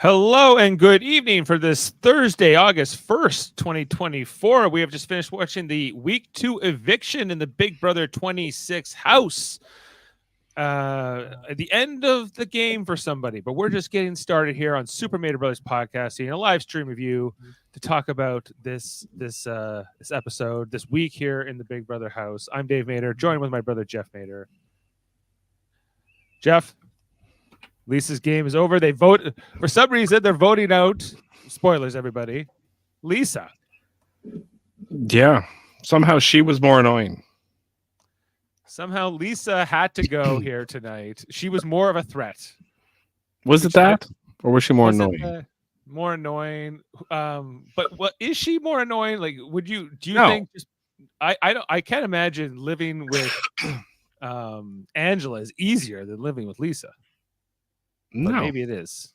Hello and good evening for this Thursday, August 1st, 2024. We have just finished watching the week 2 eviction in the Big Brother 26 house. At the end of the game for somebody, but we're just getting started here on Super Mater Brothers podcasting, a live stream review to talk about this episode this week here in the Big Brother house. I'm Dave Mater, joined with my brother Jeff Mater. Jeff, Lisa's game is over. They vote for some reason. They're voting out. Spoilers, everybody. Lisa. Yeah. Somehow she was more annoying. Somehow Lisa had to go here tonight. She was more of a threat. Was it that, or was she more annoying? More annoying. But what is she more annoying? Like, do you think? I can't imagine living with Angela is easier than living with Lisa. But maybe it is.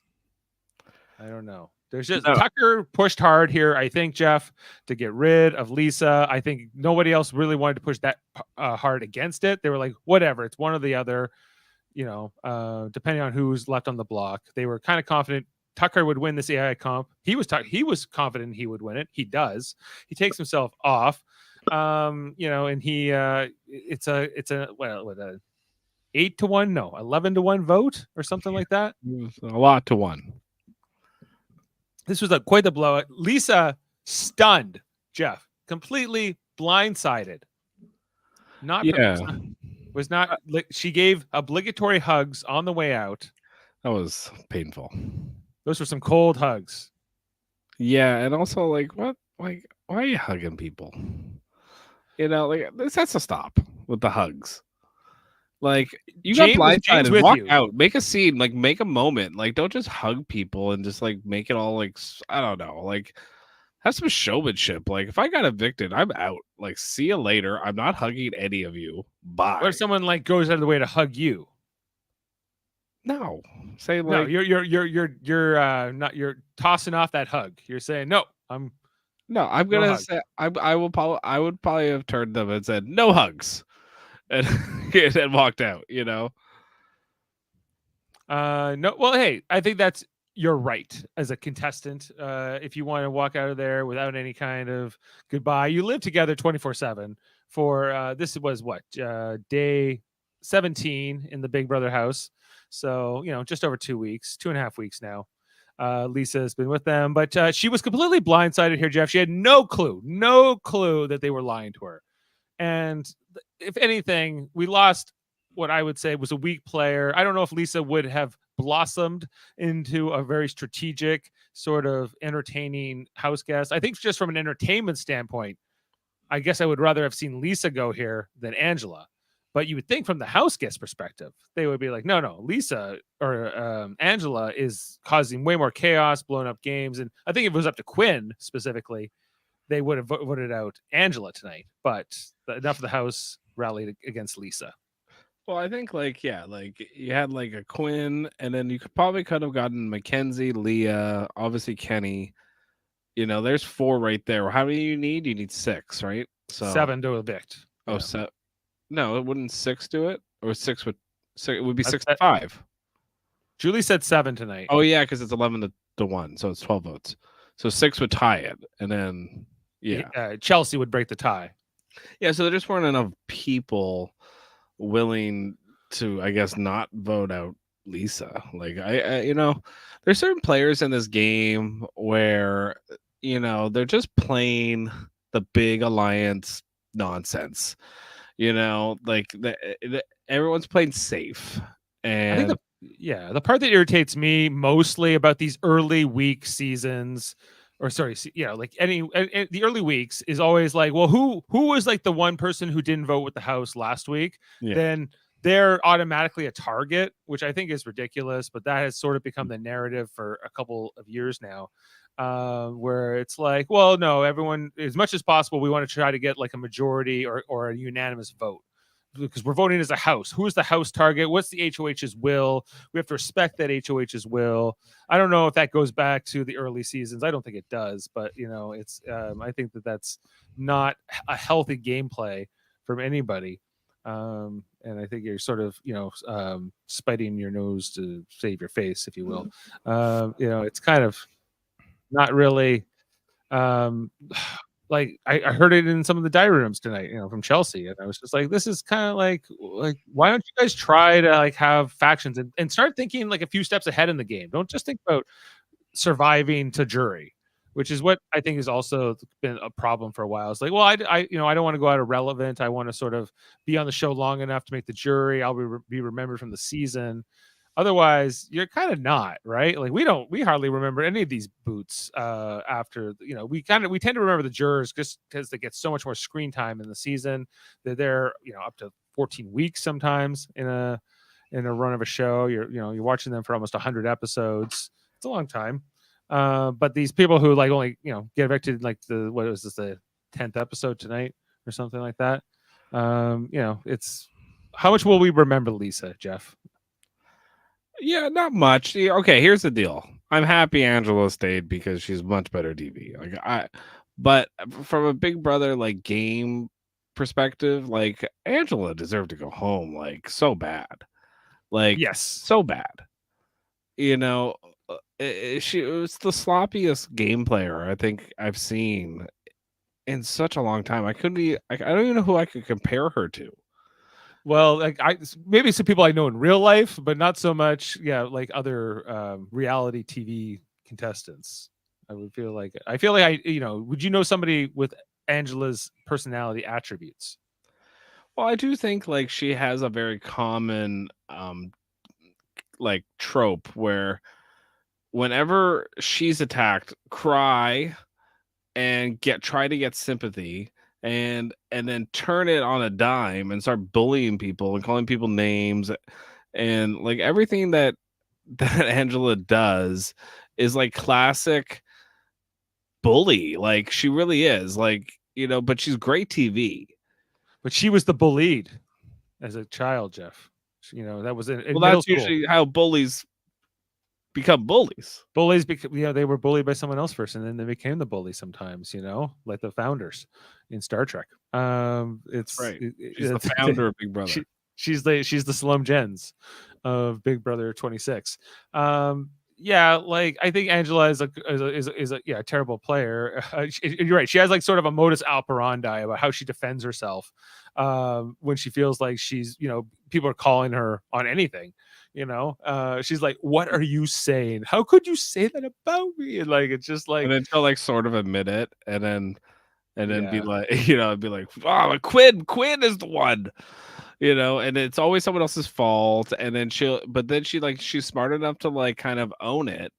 I don't know. There's just Tucker pushed hard here, I think, Jeff, to get rid of Lisa. I think nobody else really wanted to push that hard against it. They were like, whatever, it's one or the other, depending on who's left on the block. They were kind of confident Tucker would win this AI comp. He was confident he would win it. He does. He takes himself off. And he it's a 8-1, no, 11-1 vote or something like that. A lot to one. This was quite the blowout. Lisa stunned Jeff, completely blindsided. She gave obligatory hugs on the way out. That was painful. Those were some cold hugs. Yeah, and also what? Why are you hugging people? This has to stop with the hugs. You got blindsided. Walk out, make a scene, make a moment. Don't just hug people and just make it all I don't know. Have some showmanship. If I got evicted, I'm out. See you later. I'm not hugging any of you. Bye. What if someone goes out of the way to hug you? No, say no. You're not. You're tossing off that hug. You're saying no. I'm gonna say I would probably have turned them and said no hugs. And walked out, No, well, hey, I think you're right as a contestant. If you want to walk out of there without any kind of goodbye, you live together 24/7 for this was day 17 in the Big Brother house. So, just over 2 weeks, 2.5 weeks now. Lisa has been with them, but she was completely blindsided here, Jeff. She had no clue that they were lying to her. And if anything, we lost what I would say was a weak player. I don't know if Lisa would have blossomed into a very strategic, sort of entertaining house guest. I think just from an entertainment standpoint, I guess I would rather have seen Lisa go here than Angela. But you would think from the house guest perspective, they would be like, no, Lisa or Angela is causing way more chaos, blowing up games. And I think if it was up to Quinn specifically, they would have voted out Angela tonight, but enough of the house rallied against Lisa. Well, I think you had a Quinn, and then you could have gotten Mackenzie, Leah, obviously Kenny. There's 4 right there. How many you need? You need 6, right? So 7 to evict. Oh, yeah. So no, it wouldn't 6 do it, or 6 would. It would be 6 to 5. Julie said 7 tonight. Oh yeah, because it's 11 to 1, so it's 12 votes. So 6 would tie it, and then. Yeah, Chelsea would break the tie. Yeah, so there just weren't enough people willing to, I guess, not vote out Lisa. There's certain players in this game where they're just playing the big alliance nonsense. Everyone's playing safe, and I think the part that irritates me mostly about these early week seasons. Or sorry, the early weeks is always well, who was the one person who didn't vote with the house last week? Yeah. Then they're automatically a target, which I think is ridiculous. But that has sort of become the narrative for a couple of years now, where it's well, no, everyone, as much as possible, we want to try to get a majority or a unanimous vote. Because we're voting as a house. Who is the house target? What's the HOH's will? We have to respect that HOH's will. I don't know if that goes back to the early seasons. I don't think it does, but it's. I think that's not a healthy gameplay from anybody. And and I think you're sort of spiting your nose to save your face, if you will. It's kind of not really. Um, like I heard it in some of the diary rooms tonight, from Chelsea, and I was just like, this is kind of like why don't you guys try to like have factions and start thinking like a few steps ahead in the game? Don't just think about surviving to jury, which is what I think has also been a problem for a while. It's like, well, I don't want to go out irrelevant. I want to sort of be on the show long enough to make the jury. I'll be remembered from the season. Otherwise, you're kind of not, right? Like we hardly remember any of these boots after, we tend to remember the jurors just because they get so much more screen time in the season. They're there, up to 14 weeks sometimes in a run of a show. You're watching them for almost 100 episodes. It's a long time. But these people who like only, get evicted like the 10th episode tonight or something like that. It's how much will we remember Lisa, Jeff? Yeah, not much. Okay, here's the deal. I'm happy Angela stayed because she's much better TV. But from a Big Brother like game perspective, like Angela deserved to go home like so bad. Like yes, so bad. She was the sloppiest game player I think I've seen in such a long time. I don't even know who I could compare her to. Well, like maybe some people I know in real life, but not so much. Yeah, like other reality TV contestants. I feel like would you know somebody with Angela's personality attributes? Well, I do think like she has a very common like trope where whenever she's attacked, cry and try to get sympathy and then turn it on a dime and start bullying people and calling people names, and like everything that Angela does is like classic bully. Like she really is, like, but she's great TV. But she was the bullied as a child, Jeff. That was in well, that's usually how bullies become bullies. Bullies they were bullied by someone else first, and then they became the bully sometimes, like the founders in Star Trek. It's right. She's the founder of Big Brother. She's the Slum Jens of Big Brother 26. Yeah, like I think Angela is a terrible player. You're right. She has like sort of a modus operandi about how she defends herself when she feels like she's, people are calling her on anything. She's like, "What are you saying? How could you say that about me?" And like, it's just like, and then she'll like sort of admit it, and then be like, be like, "Oh, Quinn is the one." And it's always someone else's fault. And then she's smart enough to like kind of own it,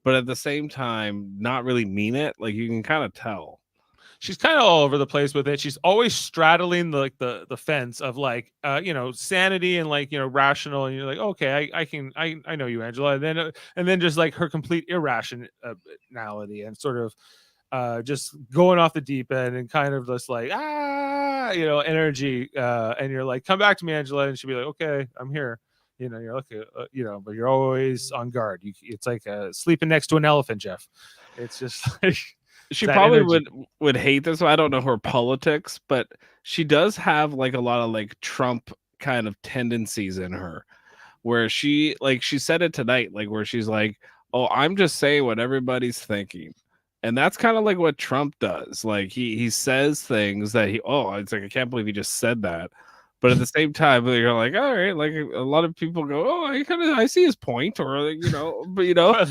but at the same time, not really mean it. Like you can kind of tell. She's kind of all over the place with it. She's always straddling the fence of like, sanity and like, rational. And you're like, okay, I know you, Angela. And then just like her complete irrationality and sort of just going off the deep end and kind of just like, energy. And you're like, come back to me, Angela. And she'll be like, okay, I'm here. You're like, but you're always on guard. It's like sleeping next to an elephant, Jeff. It's just like, she probably would hate this. I don't know her politics, but she does have like a lot of like Trump kind of tendencies in her, where she said it tonight, like where she's like, oh, I'm just saying what everybody's thinking. And that's kind of like what Trump does. Like he says things that it's like, I can't believe he just said that. But at the same time, you're like, all right, like a lot of people go, oh, I see his point, or but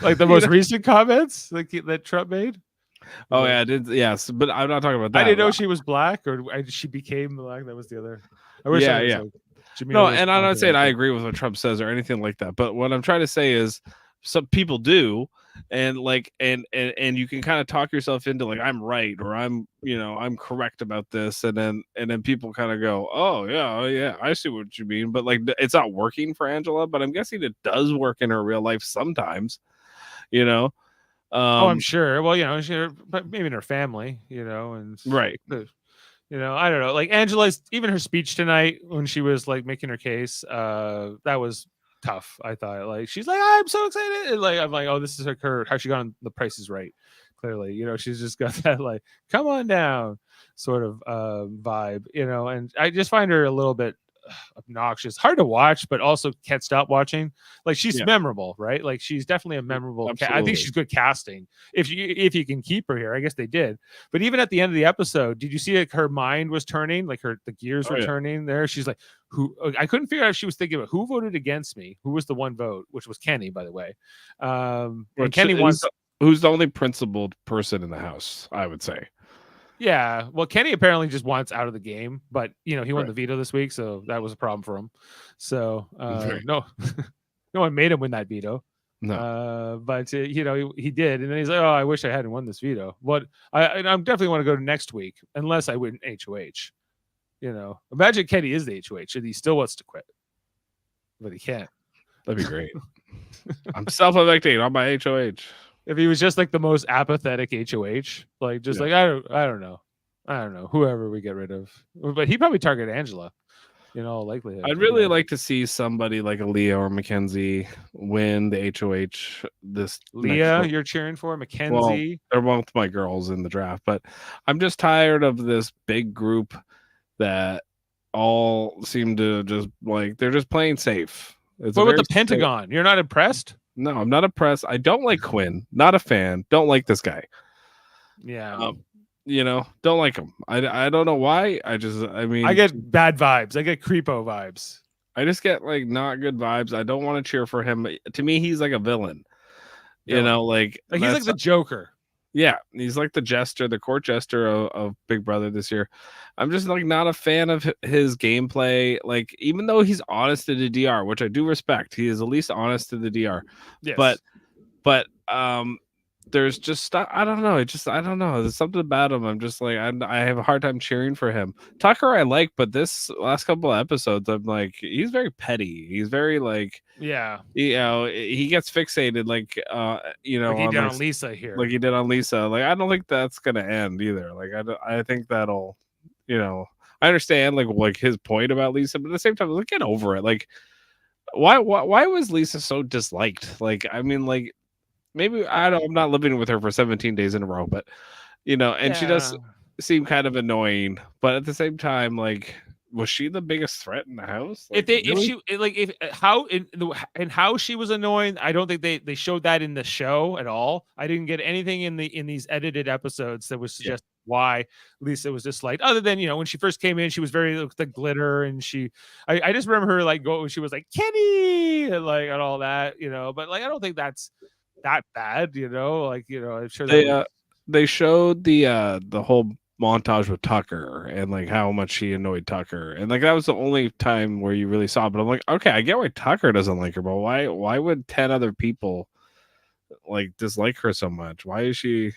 like the most recent comments that Trump made. Oh yeah, I did. Yes, but I'm not talking about that. I didn't know she was black, or she became black. That was the other. I wish. Yeah. Like, no, and I'm not saying I agree with what Trump says or anything like that. But what I'm trying to say is, some people do, and like, and you can kind of talk yourself into like, I'm right, or I'm correct about this, and then people kind of go, oh yeah, I see what you mean. But like, it's not working for Angela. But I'm guessing it does work in her real life sometimes. I'm sure. Well, but maybe in her family, and right. I don't know. Like Angela's, even her speech tonight when she was like making her case, that was tough. I thought, like, she's like, I'm so excited. And, like, I'm like, oh, this is her how she got on The Price is Right. Clearly, she's just got that like, come on down sort of vibe, and I just find her a little bit obnoxious, hard to watch, but also can't stop watching. Like she's memorable, right? Like she's definitely a memorable. I think she's good casting. If you can keep her here, I guess they did. But even at the end of the episode, did you see like her mind was turning, like the gears were turning there? She's like, who? I couldn't figure out if she was thinking about who voted against me. Who was the one vote, which was Kenny, by the way. Kenny wants. Who's the only principled person in the house? I would say. Yeah, well, Kenny apparently just wants out of the game, but he won the veto this week, so that was a problem for him. So no one made him win that veto. No, but he did, and then he's like, "Oh, I wish I hadn't won this veto." But I'm definitely want to go to next week, unless I win HOH. Imagine Kenny is the HOH, and he still wants to quit, but he can't. That'd be great. I'm self-evicting on my HOH. If he was just like the most apathetic HOH, like just like I don't know, whoever we get rid of, but he probably target Angela, all likelihood. I'd really like to see somebody like a Leah or Mackenzie win the HOH. This Leah, you're cheering for Mackenzie. Well, they're both my girls in the draft, but I'm just tired of this big group that all seem to just like they're just playing safe. What about the Pentagon? You're not impressed? No, I'm not impressed. I don't like Quinn. Not a fan. Don't like this guy. Yeah. Don't like him. I don't know why. I get bad vibes. I get creepo vibes. I just get like not good vibes. I don't want to cheer for him. To me, he's like a villain. Like he's like the Joker. Yeah, he's like the jester, the court jester of Big Brother this year. I'm just like not a fan of his gameplay. Like, even though he's honest to the DR, which I do respect, he is at least honest to the DR. Yes. But there's just I don't know. I don't know. There's something about him. I'm just like I have a hard time cheering for him. Tucker I like, but this last couple of episodes, I'm like he's very petty. He's very like he gets fixated like like he did on Lisa here. Like he did on Lisa. Like I don't think that's gonna end either. Like I think that'll I understand like his point about Lisa, but at the same time, like get over it. Like why was Lisa so disliked? Like I mean like. Maybe I'm not living with her for 17 days in a row, but and she does seem kind of annoying. But at the same time, like, was she the biggest threat in the house? Like, how she was annoying, I don't think they showed that in the show at all. I didn't get anything in these edited episodes that was suggest why Lisa was disliked, other than when she first came in, she was very the glitter, and I just remember her like she was like Kenny and like and all that, but like I don't think that's that bad, I'm sure they showed the whole montage with Tucker and like how much she annoyed Tucker, and like that was the only time where you really saw it. But I'm like, okay, I get why Tucker doesn't like her, but why would 10 other people like dislike her so much? Why is she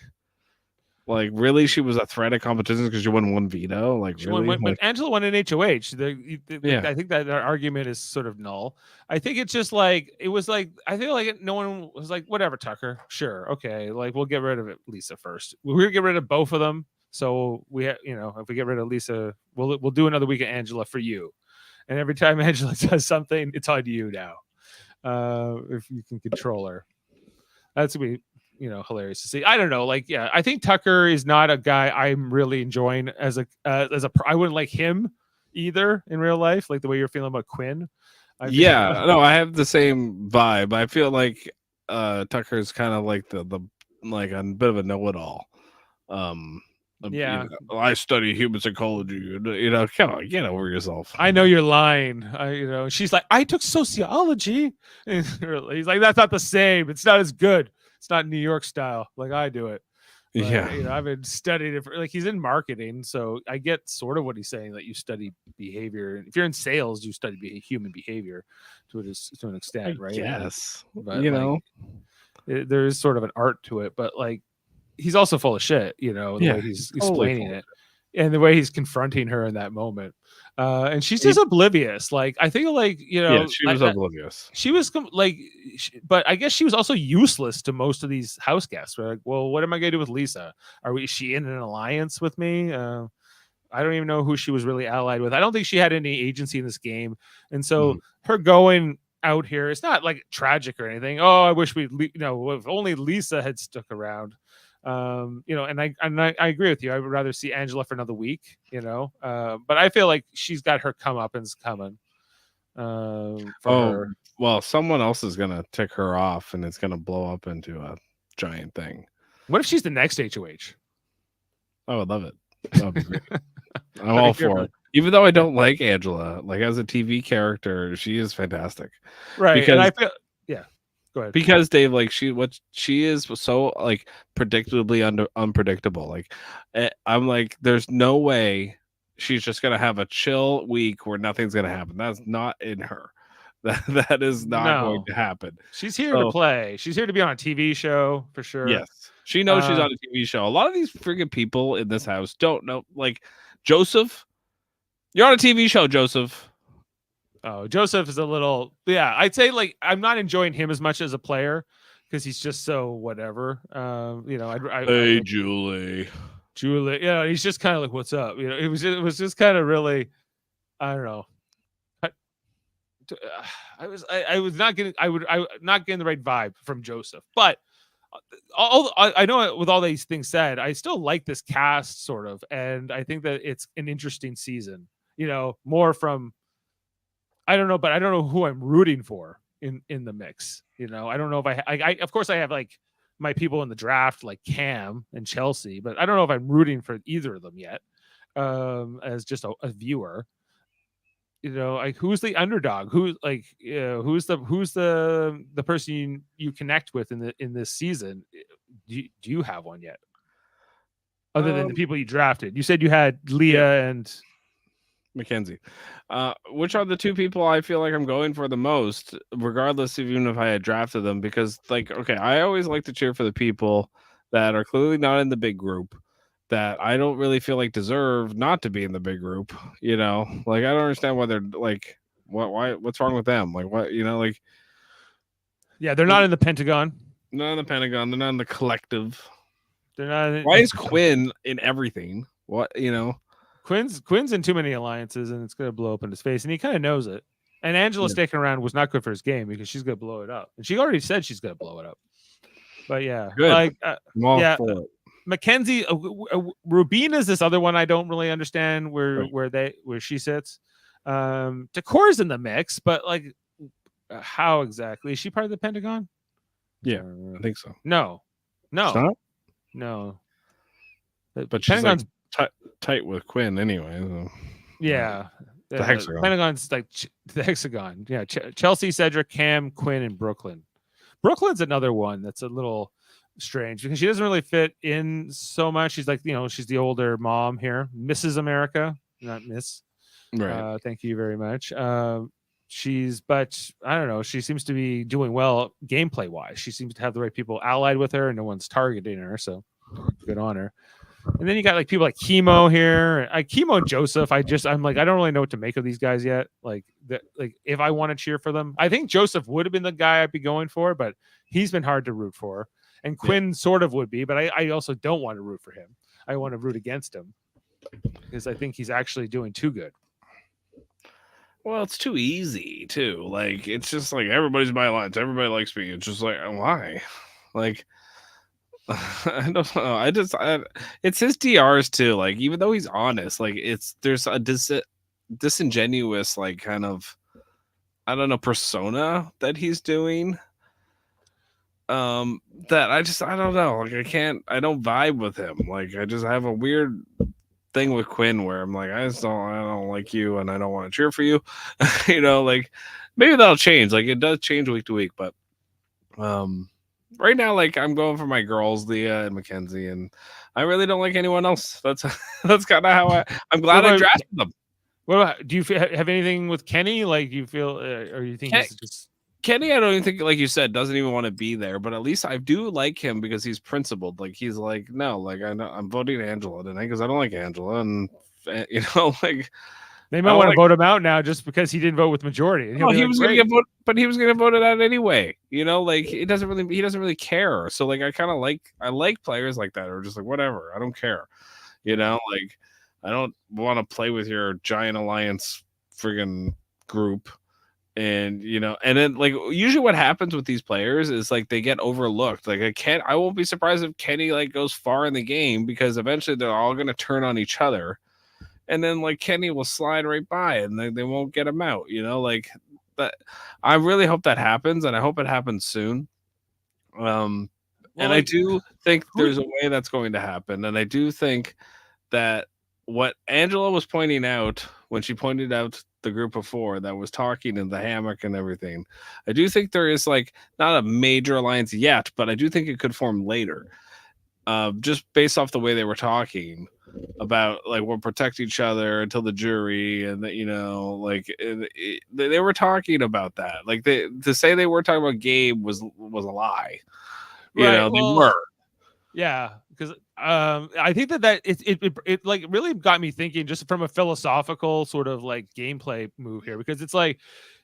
like really? She was a threat at competitions because she won one veto. Like she really, but Angela won an HOH. I think that our argument is sort of null. I think it's just like it was like I feel like no one was like whatever Tucker, sure, okay, like we'll get rid of it Lisa first. We're gonna get rid of both of them. So we if we get rid of Lisa, we'll do another week of Angela for you. And every time Angela does something, it's on you now. If you can control her, that's gonna be hilarious to see. I don't know, like I think Tucker is not a guy I'm really enjoying as a I wouldn't like him either in real life, like the way you're feeling about Quinn. I have the same vibe. I feel like Tucker's kind of like the like a bit of a know-it-all. I study human psychology. Come on, get over yourself. I know you're lying. She's like, I took sociology. And he's like, that's not the same. It's not as good. It's not New York style like I do it. But, I've been studying it for like he's in marketing, so I get sort of what he's saying, that you study behavior. If you're in sales, you study human behavior to an extent, right? Yes, but there is sort of an art to it, but like he's also full of shit. The way he's explaining it, and the way he's confronting her in that moment. And she's just oblivious. Like I think, like she was oblivious. She was but I guess she was also useless to most of these house guests. We're like, well, what am I going to do with Lisa? Is she in an alliance with me? I don't even know who she was really allied with. I don't think she had any agency in this game, and so her going out here, it's not like tragic or anything. Oh, I wish if only Lisa had stuck around. And I agree with you. I would rather see Angela for another week, but I feel like she's got her comeuppance coming for her. Well, someone else is gonna tick her off, and it's gonna blow up into a giant thing. What if she's the next HOH? I would love it. That would be great. I'm all for it. Even though I don't like Angela, like as a TV character, she is fantastic. Right. Because, and I feel, yeah. Go ahead. Because Dave, like she is so like predictably unpredictable. Like I'm like, there's no way she's just gonna have a chill week where nothing's gonna happen. That's not in her. That is not going to happen. She's here to play. She's here to be on a TV show for sure. Yes, she knows she's on a TV show. A lot of these freaking people in this house don't know. Like Joseph, you're on a TV show, Joseph. Oh, Joseph is a little, I'd say like I'm not enjoying him as much as a player because he's just so whatever. Hey, Julie, he's just kind of like, what's up? It was just kind of really, I don't know. I was not getting not getting the right vibe from Joseph, but I know with all these things said, I still like this cast sort of, and I think that it's an interesting season. More from. I don't know, but I don't know who I'm rooting for in the mix. I don't know if I of course I have like my people in the draft like Cam and Chelsea, but I don't know if I'm rooting for either of them yet. As just a viewer, like who's the underdog? Who's the person you connect with in this season? Do you have one yet? Other than the people you drafted, you said you had Leah and Mackenzie, which are the two people I feel like I'm going for the most, regardless of even if I had drafted them, because like, okay, I always like to cheer for the people that are clearly not in the big group that I don't really feel like deserve not to be in the big group. Like I don't understand why they're like, what's wrong with them? Like what, like, yeah, they're not in the Pentagon. Not in the Pentagon. They're not in the collective. They're not. Why is Quinn in everything? What, Quinn's in too many alliances, and it's going to blow up in his face, and he kind of knows it. And Angela sticking around was not good for his game because she's going to blow it up, and she already said she's going to blow it up. But yeah, good. Mackenzie, Rubina's this other one I don't really understand where she sits. Decor's in the mix, but like, how exactly is she part of the Pentagon? Yeah, I think so. No. But Pentagon's tight with Quinn anyway. So. Yeah, the hexagon. Pentagon's like the hexagon. Yeah, Chelsea, Cedric, Cam, Quinn, and Brooklyn. Brooklyn's another one that's a little strange because she doesn't really fit in so much. She's like, she's the older mom here, Mrs. America, not Miss. Right. Thank you very much. But I don't know. She seems to be doing well gameplay wise. She seems to have the right people allied with her, and no one's targeting her. So good on her. And then you got like people like Chemo here, Chemo and Joseph. I'm like, I don't really know what to make of these guys yet. Like if I want to cheer for them, I think Joseph would have been the guy I'd be going for, but he's been hard to root for. And Quinn sort of would be, but I also don't want to root for him. I want to root against him because I think he's actually doing too good. Well, it's too easy too. Like it's just like everybody's my alliance. Everybody likes me. It's just like why? Like I don't know. It's his DRs too. Like even though he's honest, like there's a disingenuous like kind of I don't know persona that he's doing. That I don't know. Like I don't vibe with him. Like I just have a weird thing with Quinn where I'm like, I don't like you and I don't want to cheer for you. Like maybe that'll change. Like it does change week to week, but right now, like I'm going for my girls, Leah and Mackenzie, and I really don't like anyone else. That's kind of how I'm glad I drafted them. What about, do you have anything with Kenny? Like, do you feel, or you think he's just Kenny? I don't even think, like you said, doesn't even want to be there. But at least I do like him because he's principled. Like he's like, no, like I know I'm voting Angela tonight because I don't like Angela, and like. They might want to vote him out now just because he didn't vote with majority. No, he was going to get voted, but he was going to vote it out anyway. Like he doesn't really care. So like I like players like that who are just like whatever. I don't care. Like I don't want to play with your giant alliance friggin' group. And and then like usually what happens with these players is like they get overlooked. Like I won't be surprised if Kenny like goes far in the game, because eventually they're all going to turn on each other, and then like Kenny will slide right by and they won't get him out. Like that. I really hope that happens, and I hope it happens soon. And I do think there's a way that's going to happen, and I do think that what Angela was pointing out when she pointed out the group of 4 that was talking in the hammock and everything, I do think there is like not a major alliance yet, but I do think it could form later, just based off the way they were talking about like we'll protect each other until the jury, and that like they were talking about that. Like to say they were talking about Gabe was a lie. They were. Yeah, because I think that it like really got me thinking, just from a philosophical sort of like gameplay move here, because it's like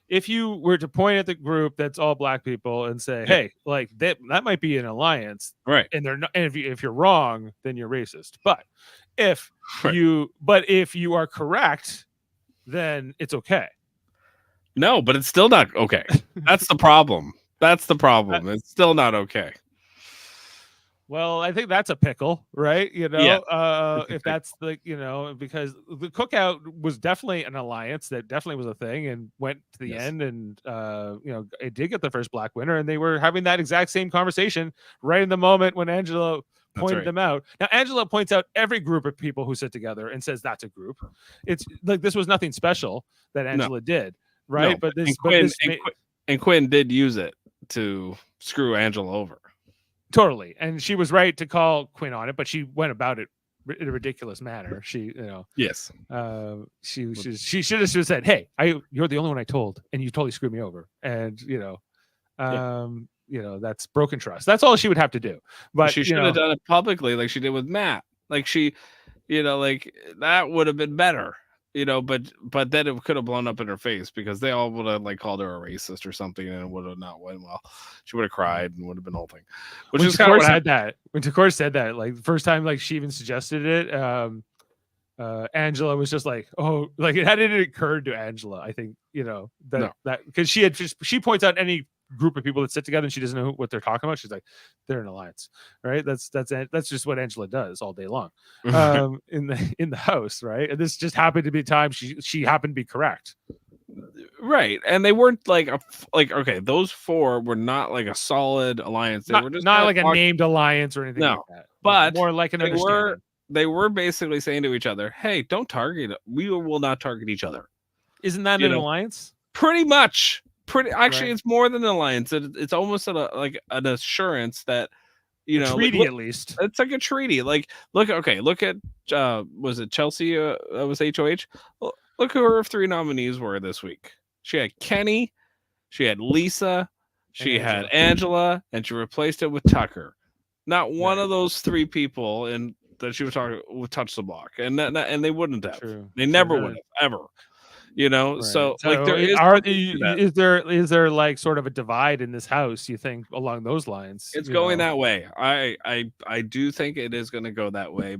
if you were to point at the group that's all black people and say, hey, like that might be an alliance, right? And they're not. And if you're wrong, then you're racist. But if you are correct, then it's okay. No, but it's still not okay. That's the problem. That's the problem. It's still not okay. Well, I think that's a pickle, right? If that's the, because the cookout was definitely an alliance that definitely was a thing and went to the end, and it did get the first black winner, and they were having that exact same conversation right in the moment when Angela pointed them out. Now, Angela points out every group of people who sit together and says that's a group. It's like this was nothing special that Angela did, right? No, but Quinn did use it to screw Angela over. Totally. And she was right to call Quinn on it, but she went about it in a ridiculous manner. She, yes. She should have said, hey, you're the only one I told, and you totally screwed me over. And, that's broken trust. That's all she would have to do. But she should have done it publicly like she did with Matt. Like she, like that would have been better. But then it could have blown up in her face, because they all would have like called her a racist or something, and it would have not went well. She would have cried and would have been the whole thing. Which is kind of what said that. When Takor said that, like the first time, like she even suggested it, Angela was just like, oh, like it hadn't occurred to Angela. I think that because she points out any group of people that sit together and she doesn't know what they're talking about. She's like, they're an alliance, right? That's just what Angela does all day long, in the house, right? And this just happened to be a time she happened to be correct, right? And they weren't like okay, those 4 were not like a solid alliance. They were just not like a named alliance or anything like that, but more like an understanding. They were basically saying to each other, hey, don't target, we will not target each other. Isn't that an alliance? Pretty much. Actually, it's more than an alliance. It's almost like an assurance that a treaty, at least. It's like a treaty. Like look at was it Chelsea? Was HOH? Look who her 3 nominees were this week. She had Kenny, she had Lisa, she had Angela, and she replaced it with Tucker. Not one of those 3 people that she was talking would touch the block, and they wouldn't have. True. They never would have ever. Right. So like there is there like sort of a divide in this house, you think, along those lines? It's going that way. I do think it is going to go that way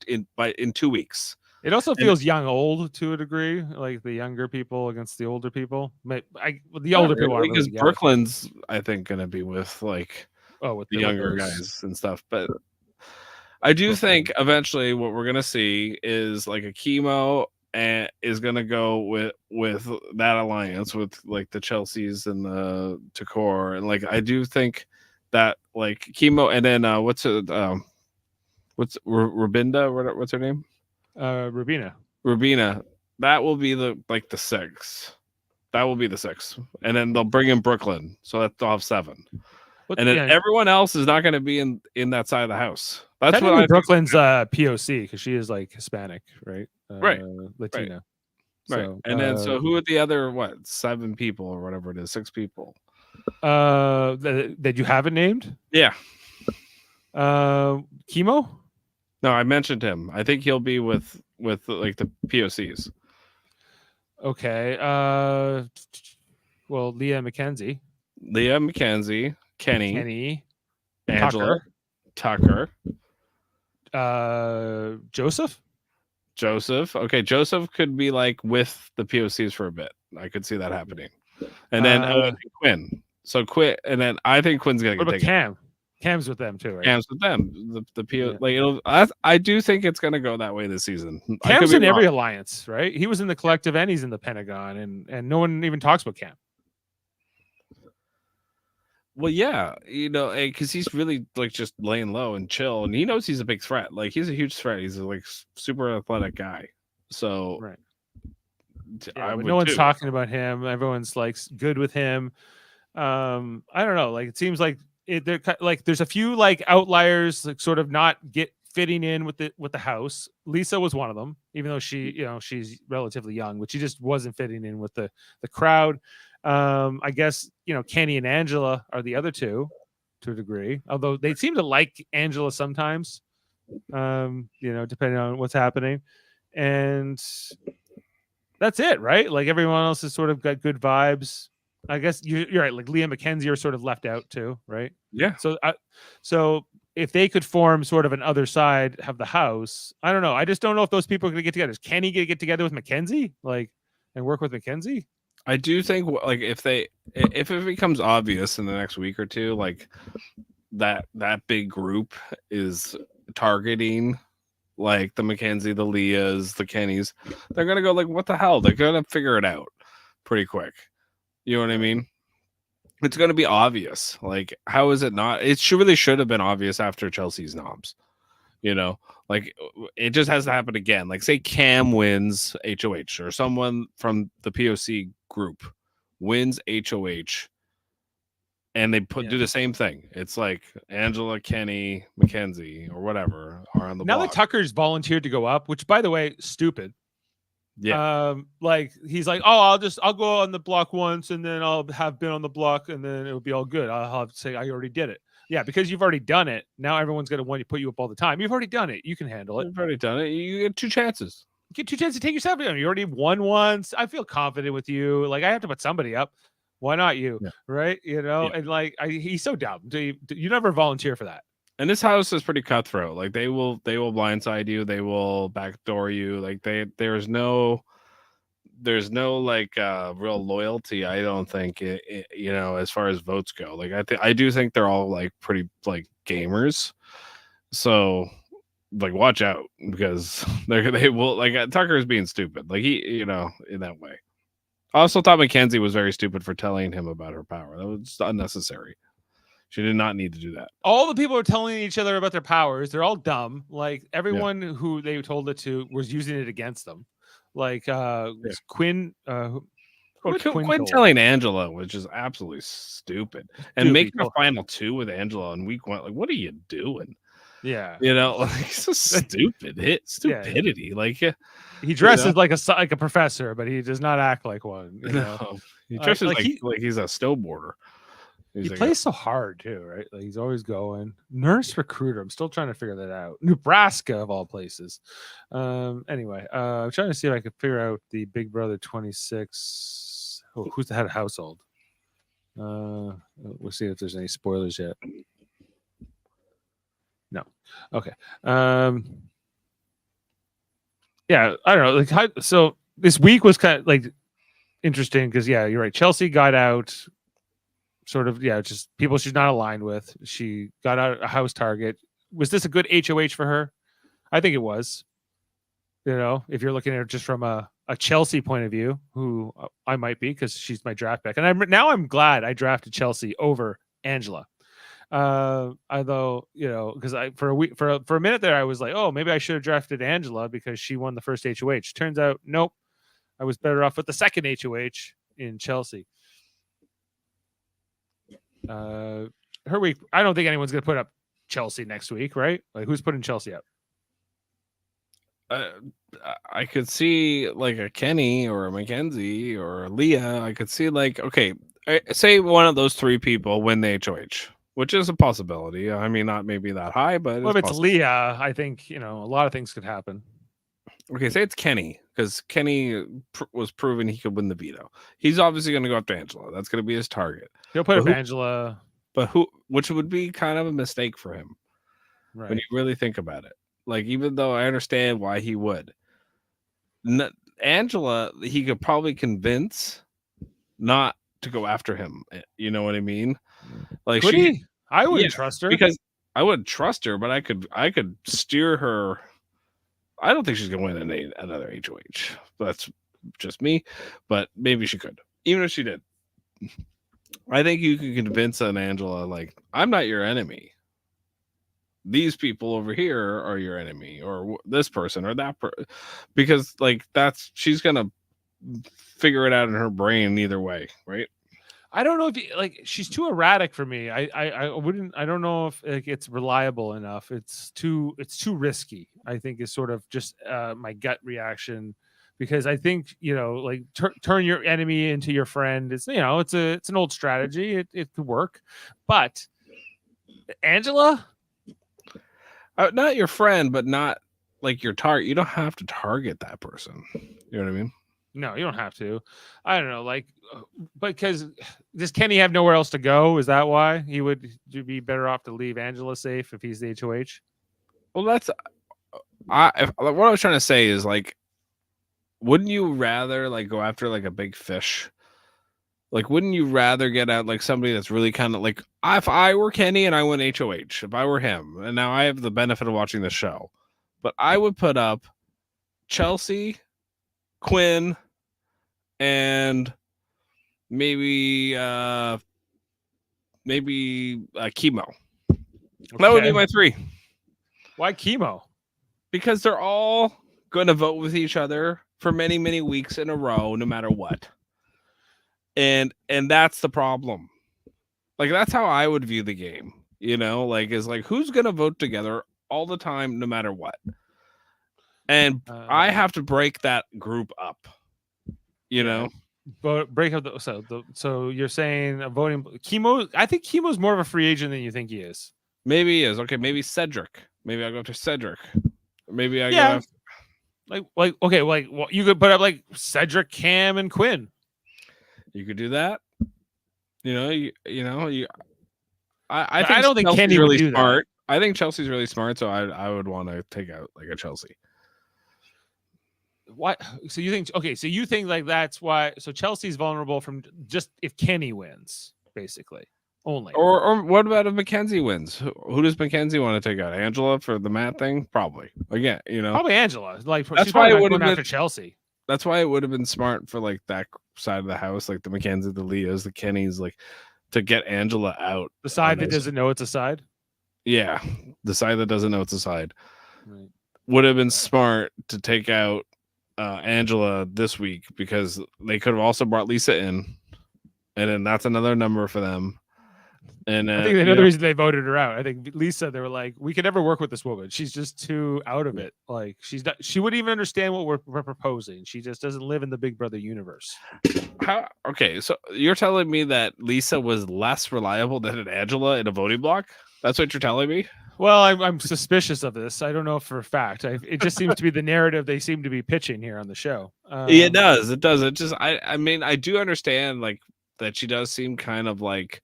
in 2 weeks. It also feels young old to a degree, like the younger people against the older people. The older people are because Brooklyn's I think going to be with like with the younger guys and stuff, but I do think eventually what we're going to see is like a chemo and is gonna go with that alliance with like the Chelseas and the Takor, and like I do think that like chemo, and then what's Rubinda? What's her name? Rubina. That will be the 6th. That will be the 6th, and then they'll bring in Brooklyn, so that they'll have 7. And then everyone else is not going to be in that side of the house. That's what Brooklyn's POC, because she is like Hispanic, right? Right, Latina, right. So, and then so who are the other 7 people or whatever it is, 6 people? That you haven't named? Yeah. Chemo? No, I mentioned him. I think he'll be with like the POCs. Okay. Well, Leah McKenzie, Kenny, Angela, Tucker, Joseph. Okay, Joseph could be like with the POCs for a bit. I could see that happening. And then Quinn. So Quinn, and then I think Quinn's gonna get taken. Cam? Cam's with them too, right? Cam's with them. The PO, like I do think it's gonna go that way this season. Cam's in every alliance, right? He was in the Collective and he's in the Pentagon, and no one even talks about Cam. Well, yeah, because he's really like just laying low and chill, and he knows he's a big threat. Like he's a huge threat. He's a like super athletic guy. So right. Yeah, but no one's talking about him. Everyone's like good with him. I don't know. Like it seems like there's a few like outliers, like sort of not fitting in with the house. Lisa was one of them, even though she's relatively young, but she just wasn't fitting in with the crowd. I guess Kenny and Angela are the other two to a degree, although they seem to like Angela sometimes. Depending on what's happening, and that's it, right? Like everyone else has sort of got good vibes. I guess you're right. Like Leah and Mackenzie are sort of left out too, right? Yeah. So if they could form sort of an other side of the house, I don't know. I just don't know if those people are going to get together. Is Kenny going to get together with Mackenzie, and work with Mackenzie? I do think like if it becomes obvious in the next week or two, like that big group is targeting like the Mackenzie, the Leahs, the Kennys, they're gonna go like, what the hell? They're gonna figure it out pretty quick. You know what I mean? It's gonna be obvious. Like, how is it not? It really should have been obvious after Chelsea's noms. Like it just has to happen again. Like, say Cam wins HOH, or someone from the POC group wins HOH, and they do the same thing. It's like Angela, Kenny, Mackenzie, or whatever are on the block. Now that Tucker's volunteered to go up, which by the way, stupid. Yeah. Like he's like, oh, I'll go on the block once, and then I'll have been on the block, and then it'll be all good. I'll have to say I already did it. Yeah, because you've already done it. Now everyone's gonna want to put you up all the time. You've already done it. You can handle it. You've already done it. You get 2 chances. You get 2 chances to take yourself down. You already won once. I feel confident with you. Like I have to put somebody up. Why not you? Yeah. Right? And like he's so dumb. You never volunteer for that. And this house is pretty cutthroat. Like they will blindside you. They will backdoor you. Like there's no like real loyalty. I don't think as far as votes go. Like I do think they're all like pretty like gamers. So like watch out, because they will like Tucker is being stupid. Like he in that way. I also thought Mackenzie was very stupid for telling him about her power. That was unnecessary. She did not need to do that. All the people are telling each other about their powers. They're all dumb. Like everyone who they told it to was using it against them. Like Quinn. Quinn telling Angela was just absolutely stupid. And making a final 2 with Angela in week 1. Like, what are you doing? Yeah. Like so stupidity. Yeah. Like he dresses like a professor, but he does not act like one. He dresses like he's a snowboarder. He plays so hard too, right? Like he's always going. Nurse recruiter. I'm still trying to figure that out. Nebraska of all places. Anyway, I'm trying to see if I could figure out the Big Brother 26. Who's the head of household? We'll see if there's any spoilers yet. No. Okay. Yeah, I don't know. Like, so this week was kind of like interesting because you're right. Chelsea got out. Sort of, just people she's not aligned with. She got out a house target. Was this a good HOH for her? I think it was. If you're looking at it just from a Chelsea point of view, who I might be because she's my draft pick, and I'm glad I drafted Chelsea over Angela. Although because for a minute there I was like, oh, maybe I should have drafted Angela because she won the first HOH. Turns out, nope, I was better off with the second HOH in Chelsea. Her week, I don't think anyone's gonna put up Chelsea next week, right? Like who's putting Chelsea up? I could see like a Kenny or a Mackenzie or a Leah. I could see like, okay, say one of those 3 people win the HOH, which is a possibility. I mean, not maybe that high, but if it's Leah, I think a lot of things could happen. Okay, say it's Kenny, because Kenny was proven he could win the veto. He's obviously going to go after Angela. That's going to be his target. He'll put up Angela. But which would be kind of a mistake for him, right? When you really think about it. Like, even though I understand why he would. Angela, he could probably convince not to go after him. You know what I mean? Like Could he? I wouldn't trust her because I wouldn't trust her, but I could steer her. I don't think she's gonna win another HOH. That's just me, but maybe she could. Even if she did, I think you can convince an Angela like, I'm not your enemy. These people over here are your enemy, or this person or that because like she's gonna figure it out in her brain either way, right? I don't know if she's too erratic for me. I wouldn't. I don't know if it's reliable enough. It's too risky. I think is sort of just my gut reaction, because I think turn your enemy into your friend. It's it's an old strategy. It could work, but Angela, not your friend, but not like your target. You don't have to target that person. You know what I mean? No, you don't have to. I don't know, because does Kenny have nowhere else to go? Is that why he would be better off to leave Angela safe if he's the HOH? Well, what I was trying to say is like, wouldn't you rather like go after like a big fish? Like, wouldn't you rather get out like somebody that's really kind of like, if I were Kenny and I went HOH, if I were him, and now I have the benefit of watching the show, but I would put up Chelsea, Quinn, and maybe Chemo. Okay. That would be my 3. Why Chemo? Because they're all going to vote with each other for many, many weeks in a row, no matter what. And that's the problem. Like, that's how I would view the game, like, is like, who's going to vote together all the time, no matter what? And I have to break that group up, But break up so you're saying a voting Chemo. I think Chemo's more of a free agent than you think he is. Maybe he is. Okay, maybe Cedric. Maybe I go after Cedric. Maybe I go after you could put up like Cedric, Cam, and Quinn. You could do that. I don't think Kenny really would do smart. That. I think Chelsea's really smart, so I would want to take out like a Chelsea. What? So you think? Okay, so you think like that's why? So Chelsea's vulnerable from just if Kenny wins, basically only. Or what about if Mackenzie wins? Who does Mackenzie want to take out? Angela for the Matt thing? Probably. Again, probably Angela. Like that's she's why probably it would going have after Chelsea. That's why it would have been smart for like that side of the house, like the Mackenzie, the Leahs, the Kennys, like to get Angela out. The side that doesn't know it's a side. Yeah, the side that doesn't know it's a side. Right. Would have been smart to take out Angela this week, because they could have also brought Lisa in, and then that's another number for them. And I think another reason they voted her out. I think Lisa, they were like, we could never work with this woman. She's just too out of it. Like she wouldn't even understand what we're proposing. She just doesn't live in the Big Brother universe. Okay, so you're telling me that Lisa was less reliable than an Angela in a voting block? That's what you're telling me? Well, I'm suspicious of this. I don't know for a fact. It just seems to be the narrative they seem to be pitching here on the show. It does. It does. It just, I mean, I do understand like that she does seem kind of like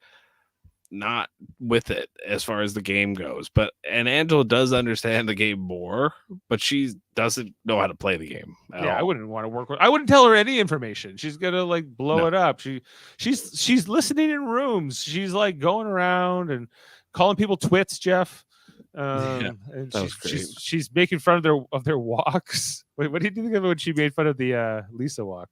not with it as far as the game goes, and Angela does understand the game more, but she doesn't know how to play the game at all. I wouldn't want to work with. I wouldn't tell her any information. She's gonna like blow it up. She's listening in rooms. She's like going around and calling people twits, Jeff. And she's making fun of their walks. Wait, what did you think of when she made fun of the Lisa walk?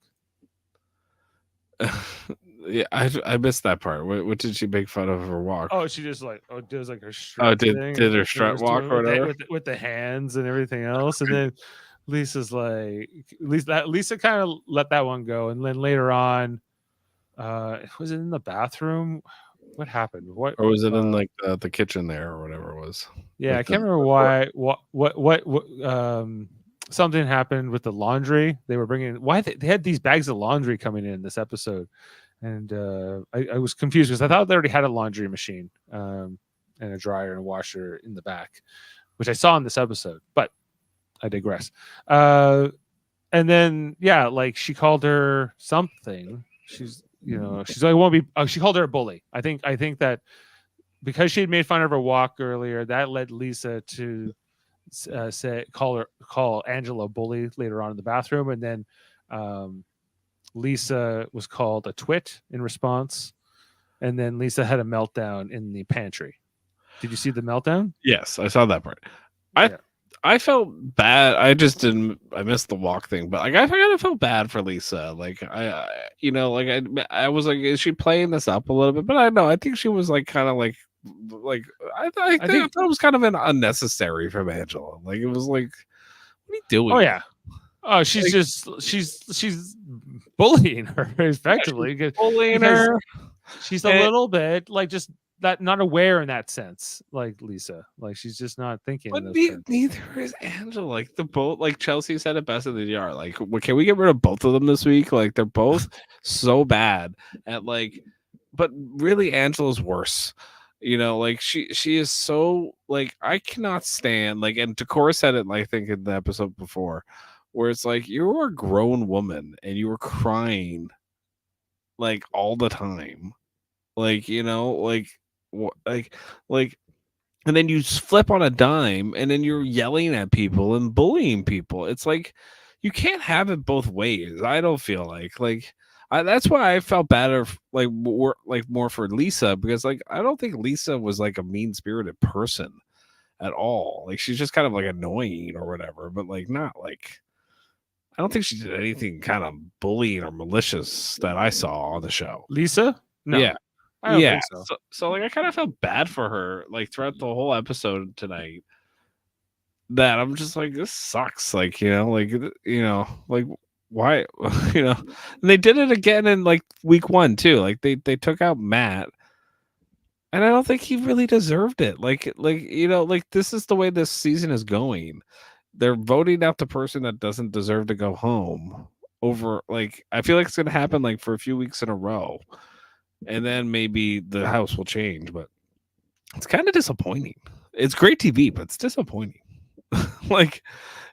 Yeah, I missed that part. What did she make fun of her walk? Oh, she just does like her strut. Did her strut walk or whatever with the hands and everything else, and then Lisa's like, Lisa kind of let that one go, and then later on, was it in the bathroom? What happened? What, or was it in like the kitchen there or whatever it was? Yeah, I can't remember why. What something happened with the laundry. They were bringing they had these bags of laundry coming in this episode. And I was confused because I thought they already had a laundry machine and a dryer and a washer in the back, which I saw in this episode, but I digress. And then, like she called her something. She's like, won't be. She called her a bully. I think that because she had made fun of her walk earlier, that led Lisa to call Angela a bully later on in the bathroom, and then Lisa was called a twit in response, and then Lisa had a meltdown in the pantry. Did you see the meltdown? Yes, I saw that part. I Yeah. I felt bad. I just didn't. I missed the walk thing, but like I kind of felt bad for Lisa. Like I was like, is she playing this up a little bit? But I know. I think she was like kind of like I think. thought it was kind of an unnecessary from Angela. Like it was like, what are you doing? Oh yeah. Oh, she's Like, just she's bullying her effectively bullying because her. she's a And little bit like just that not aware in that sense, like Lisa. Like she's just not thinking but in those terms. neither is Angela. Like the both, like Chelsea said it best in the DR. Like, can we get rid of both of them this week? Like they're both so bad at like, but really Angela's worse. You know, like she is so like I cannot stand like, and Decorah said it, I think in the episode before, where it's like you're a grown woman and you were crying like all the time, like like like and then you flip on a dime and then you're yelling at people and bullying people. It's like you can't have it both ways. I don't feel like that's why I felt better more for Lisa, because like I don't think Lisa was like a mean-spirited person at all. Like she's just kind of like annoying or whatever, but like not like I don't think she did anything kind of bullying or malicious that I saw on the show. Lisa? No, Yeah. I don't Yeah. think so. So like I kind of felt bad for her like throughout the whole episode tonight. That I'm just like, this sucks. Like, like why and they did it again in like week 1 too. Like they took out Matt. And I don't think he really deserved it. Like this is the way this season is going. They're voting out the person that doesn't deserve to go home over like I feel like it's gonna happen like for a few weeks in a row. And then maybe the house will change, but it's kind of disappointing. It's great TV, but it's disappointing. like,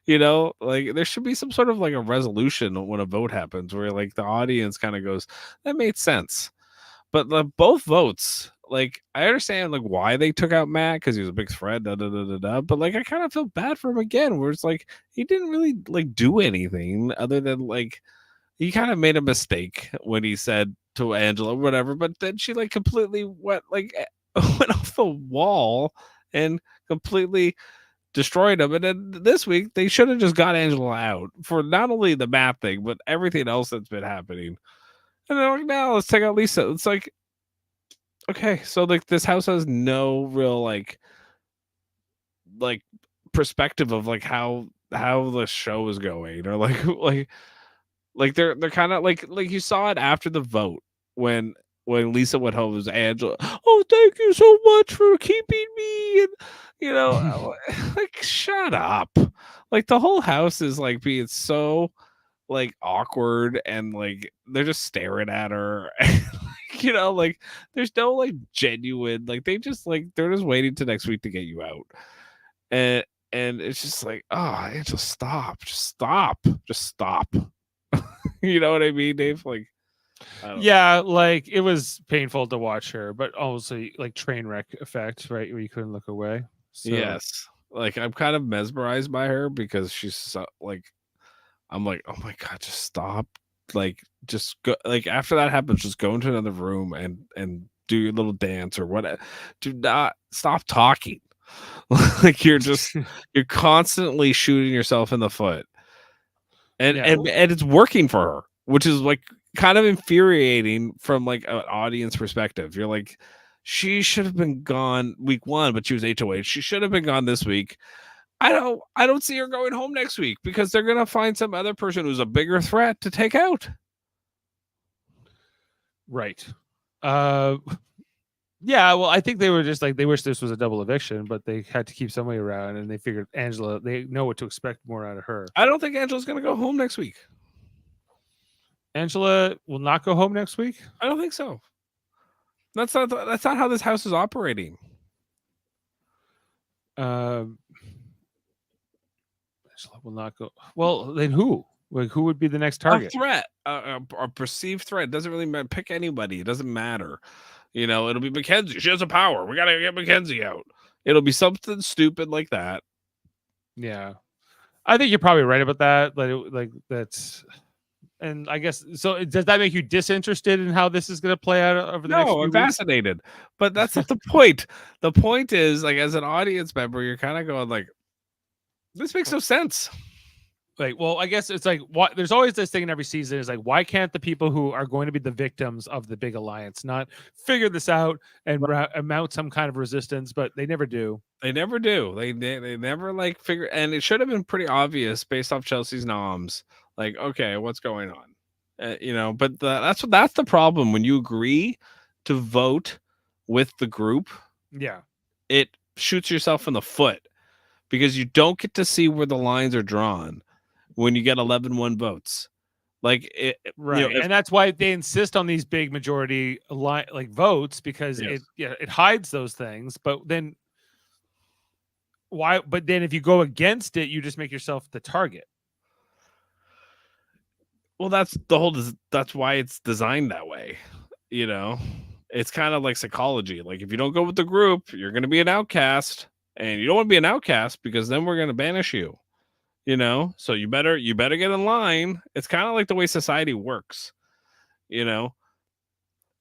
like there should be some sort of like a resolution when a vote happens where like the audience kind of goes, that made sense. But both votes, like I understand like why they took out Matt because he was a big threat, but like I kind of feel bad for him again, where it's like he didn't really like do anything other than like he kind of made a mistake when he said to Angela whatever, but then she like completely went went off the wall and completely destroyed him. And then this week they should have just got Angela out for not only the map thing but everything else that's been happening. And they're like, now let's take out Lisa. It's like, okay, so like this house has no real like perspective of like how the show is going, or like they're kind of like you saw it after the vote when Lisa went home. It was Angela. Oh, thank you so much for keeping me, and like shut up. Like the whole house is like being so like awkward, and like they're just staring at her. Like there's no like genuine like they're just waiting till next week to get you out, and it's just like, oh, Angela, just stop. You know what I mean, Dave? Like, Yeah, like it was painful to watch her, but also like train wreck effect, right? Where you couldn't look away. So. Yes, like I'm kind of mesmerized by her because she's so, like, I'm like, oh my god, just stop. Like, just go. Like after that happens, just go into another room and do your little dance or whatever. Do not stop talking. Like you're constantly shooting yourself in the foot. And it's working for her, which is like kind of infuriating from like an audience perspective. You're like, she should have been gone week 1, but she was HOH. She should have been gone this week. I don't see her going home next week because they're gonna find some other person who's a bigger threat to take out. Right. Yeah, well, I think they were just like they wish this was a double eviction, but they had to keep somebody around, and they figured Angela. They know what to expect more out of her. I don't think Angela's gonna go home next week. Angela will not go home next week. I don't think so. That's not how this house is operating. Angela will not go. Well, then who? Like, who would be the next target? A threat, a perceived threat. It doesn't really matter. Pick anybody. It doesn't matter. It'll be Mackenzie. She has a power. We gotta get Mackenzie out. It'll be something stupid like that. Yeah, I think you're probably right about that. Like that's And I guess so. Does that make you disinterested in how this is going to play out over the next No, few I'm weeks? fascinated, but that's not the point. The point is, like, as an audience member, you're kind of going like, this makes no sense. Like, well, I guess it's like what there's always this thing in every season is like, why can't the people who are going to be the victims of the big alliance not figure this out and mount some kind of resistance? But they never do. They never do. They never like figure, and it should have been pretty obvious based off Chelsea's noms. Like, okay, what's going on? But that's the problem when you agree to vote with the group. Yeah, it shoots yourself in the foot because you don't get to see where the lines are drawn when you get 11-1 votes. Like it, right, and that's why they insist on these big majority like votes because it hides those things. But then why? But then if you go against it, you just make yourself the target. Well, that's why it's designed that way. It's kind of like psychology. Like if you don't go with the group, you're going to be an outcast, and you don't want to be an outcast because then we're going to banish you. So you better get in line. It's kind of like the way society works. And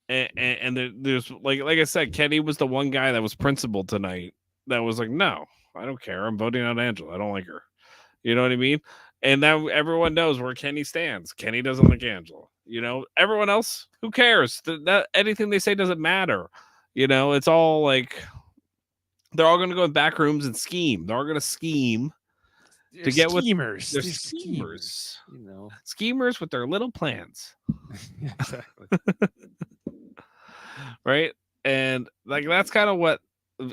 there's like I said, Kenny was the one guy that was principled tonight. That was like, no, I don't care. I'm voting out Angela. I don't like her. You know what I mean? And now everyone knows where Kenny stands. Kenny doesn't like Angela. Everyone else, who cares? That anything they say doesn't matter. It's all like they're all going to go in back rooms and scheme. They're all going to scheme to get schemers. They're schemers. Schemers with their little plans. Exactly. Right? And like that's kind of what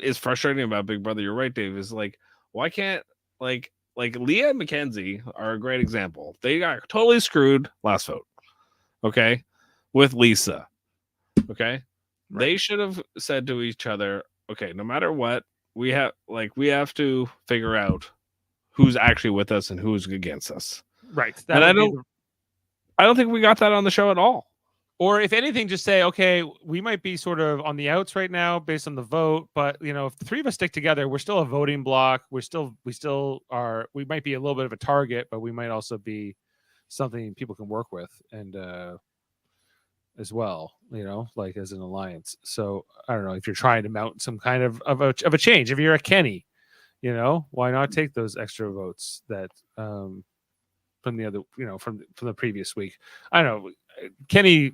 is frustrating about Big Brother. You're right, Dave. Is like, why can't like Leah and Mackenzie are a great example. They got totally screwed last vote. Okay. With Lisa. Okay. Right. They should have said to each other, okay, no matter what, we have to figure out who's actually with us and who's against us. Right. And I don't think we got that on the show at all. Or if anything, just say, okay, we might be sort of on the outs right now based on the vote, but if the three of us stick together, we're still a voting block. We might be a little bit of a target, but we might also be something people can work with and as well, like as an alliance. So I don't know if you're trying to mount some kind of a change. If you're a Kenny, why not take those extra votes that from the other, from the previous week? I don't know. Kenny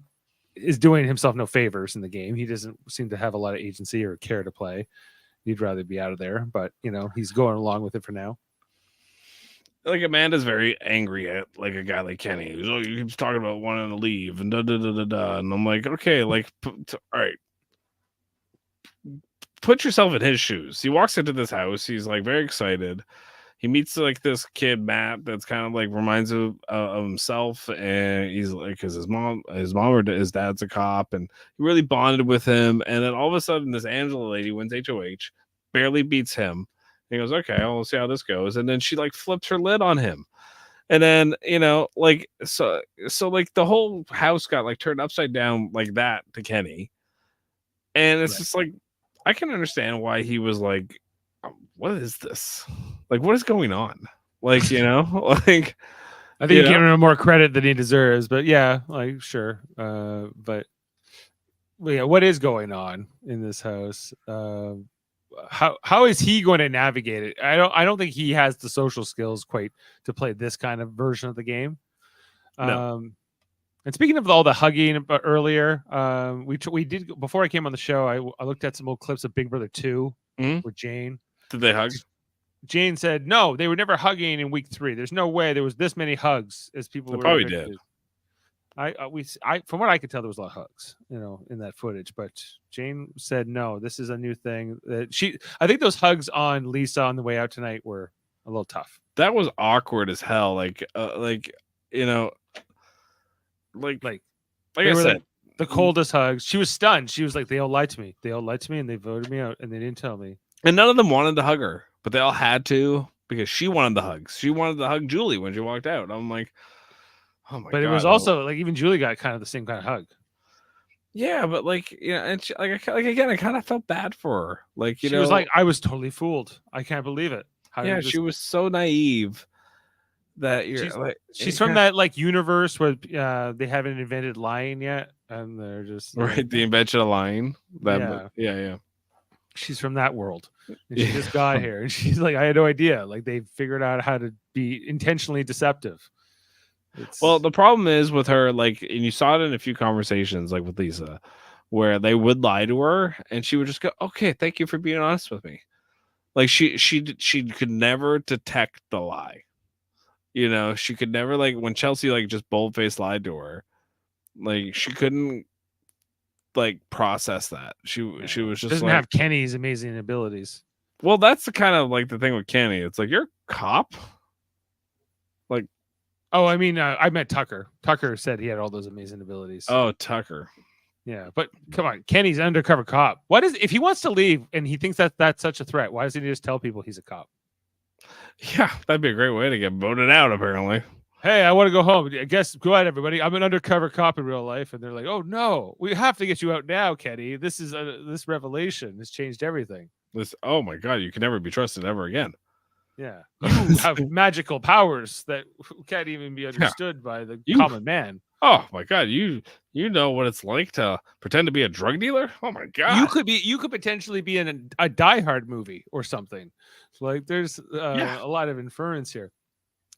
is doing himself no favors in the game. He doesn't seem to have a lot of agency or care to play. He'd rather be out of there, but he's going along with it for now. Like Amanda's very angry at like a guy like Kenny. He keeps talking about wanting to leave and and I'm like, okay, like, all right, put yourself in his shoes. He walks into this house. He's like very excited. He meets like this kid Matt that's kind of like reminds him of himself, and he's like, because his mom or his dad's a cop, and he really bonded with him. And then all of a sudden, this Angela lady wins HOH, barely beats him. He goes, okay, we'll see how this goes. And then she like flips her lid on him. And then, like, so like the whole house got like turned upside down like that to Kenny. And it's just like, I can understand why he was like, what is this? Like, what is going on? Like, like, I think you're giving him more credit than he deserves, but yeah, like, sure. But yeah, what is going on in this house? How is he going to navigate it? I don't think he has the social skills quite to play this kind of version of the game. No. And speaking of all the hugging earlier, we did before I came on the show. I looked at some old clips of Big Brother 2 with Jane. Did they hug? Jane said no, they were never hugging in week 3. There's no way there was this many hugs as people were. Probably did. I from what I could tell, there was a lot of hugs, in that footage. But Jane said no, this is a new thing. I think those hugs on Lisa on the way out tonight were a little tough. That was awkward as hell. Like I said, the coldest hugs. She was stunned. She was like, they all lied to me. They all lied to me, and they voted me out, and they didn't tell me. And none of them wanted to hug her, but they all had to because she wanted the hugs. She wanted to hug Julie when she walked out. I'm like, oh my god! But it was also like even Julie got kind of the same kind of hug. Yeah, but and she, I kind of felt bad for her. Like she was like, I was totally fooled. I can't believe it. She was so naive that you're she's from that like universe where they haven't invented lying yet, and they're just right. The invention of lying. Yeah. She's from that world, and she just got here, and she's like, I had no idea. Like they figured out how to be intentionally deceptive. Well, the problem is with her, like, and you saw it in a few conversations, like with Lisa, where they would lie to her, and she would just go, "Okay, thank you for being honest with me." Like she could never detect the lie. She could never, like, when Chelsea like just bold-faced lied to her, like she couldn't like process that. She was just doesn't like, have Kenny's amazing abilities. well, that's the kind of like the thing with Kenny. It's like, you're a cop. Like, oh, I mean, I met Tucker. Tucker said he had all those amazing abilities. Oh, Tucker. Yeah, but come on, Kenny's an undercover cop. What is if he wants to leave and he thinks that that's such a threat? Why doesn't he just tell people he's a cop? Yeah, that'd be a great way to get voted out. Apparently, hey, I want to go home. I guess go ahead, everybody. I'm an undercover cop in real life, and they're like, oh no, we have to get you out now, Kenny. This is this revelation has changed everything. Oh my god, you can never be trusted ever again. Yeah, you have magical powers that can't even be understood by the common man. Oh my god, you know what it's like to pretend to be a drug dealer? Oh my god, you could potentially be in a Die Hard movie or something. So like, there's a lot of inference here.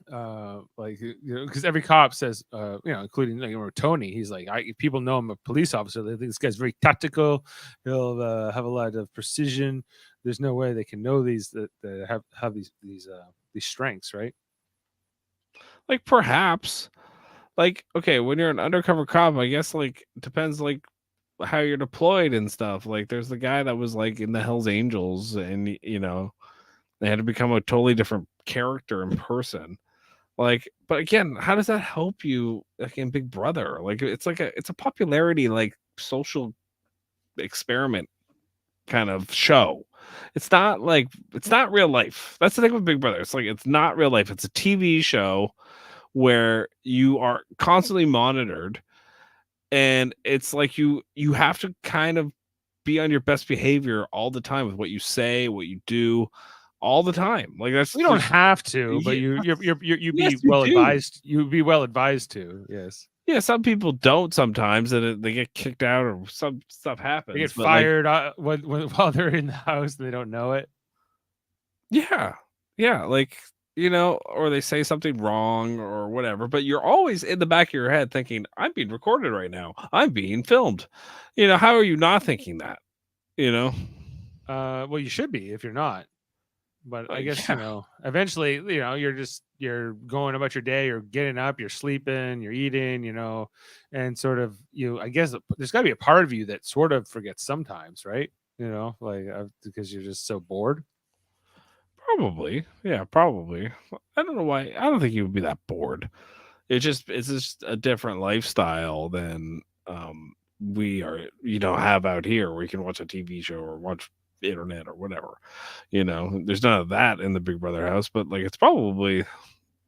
Like, because every cop says, including Tony, he's like, people know I'm a police officer. They think this guy's very tactical. He'll have a lot of precision. There's no way they can know these that have these strengths, right? Like, perhaps. Like, okay, when you're an undercover cop, I guess, like, it depends, like, how you're deployed and stuff. Like, there's the guy that was, like, in the Hells Angels, and, they had to become a totally different character in person. Like, but again, how does that help you, like, in Big Brother? Like, it's a popularity, like, social experiment kind of show. It's not real life. That's the thing with Big Brother. It's like, it's not real life. It's a TV show where you are constantly monitored, and it's like you have to kind of be on your best behavior all the time with what you say, what you do, all the time. Like, that's, you don't have to, but you'd be well advised. You'd be well advised to. Yes. Yeah, some people don't sometimes, and they get kicked out, or some stuff happens. They get fired while they're in the house and they don't know it. Yeah, like, or they say something wrong or whatever, but you're always in the back of your head thinking, I'm being recorded right now. I'm being filmed. How are you not thinking that? Well, you should be if you're not. But I guess, eventually, you're going about your day, you're getting up, you're sleeping, you're eating, and sort of, I guess there's got to be a part of you that sort of forgets sometimes, right? Because you're just so bored. Probably. Yeah, probably. I don't know why. I don't think you would be that bored. It's just a different lifestyle than we are, have out here, where you can watch a TV show or watch internet or whatever. There's none of that in the Big Brother house, but like, it's probably